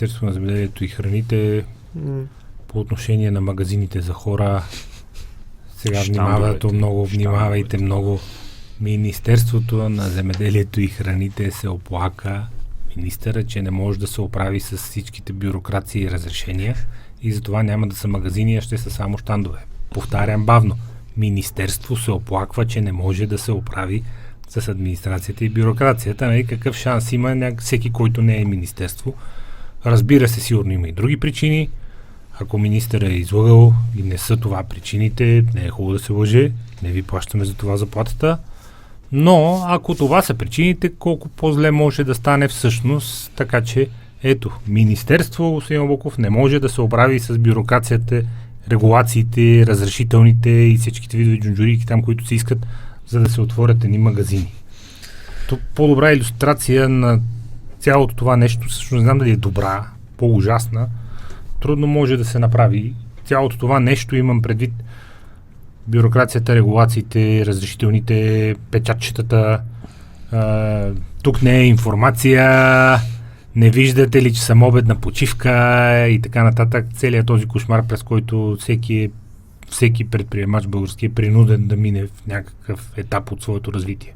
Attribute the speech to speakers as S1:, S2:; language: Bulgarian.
S1: Министерството на земеделието и храните по отношение на магазините за хора. Сега внимавайте много. Министерството на земеделието и храните се оплака министъра, че не може да се оправи с всичките бюрокрации и разрешения и затова няма да са магазини, а ще са само щандове. Повтарям бавно. Министерство се оплаква, че не може да се оправи с администрацията и бюрокрацията. Нали? Какъв шанс има всеки, който не е министерство? Разбира се, сигурно има и други причини. Ако министър е излъгал и не са това причините, не е хубаво да се лъже, не ви плащаме за това заплатата. Но, ако това са причините, колко по-зле може да стане всъщност, така че, ето, министерство, господин Облаков, не може да се оправи с бюрокрацията, регулациите, разрешителните и всичките видове джунджурики там, които се искат, за да се отворят едни магазини. Тук по-добра илюстрация на цялото това нещо, всъщност не знам дали е добра, по-ужасна, трудно може да се направи. Цялото това нещо имам предвид бюрокрацията, регулациите, разрешителните, печатчетата. Тук не е информация, не виждате ли, че съм обедна почивка и така нататък. Целият този кошмар, през който всеки предприемач български е принуден да мине в някакъв етап от своето развитие.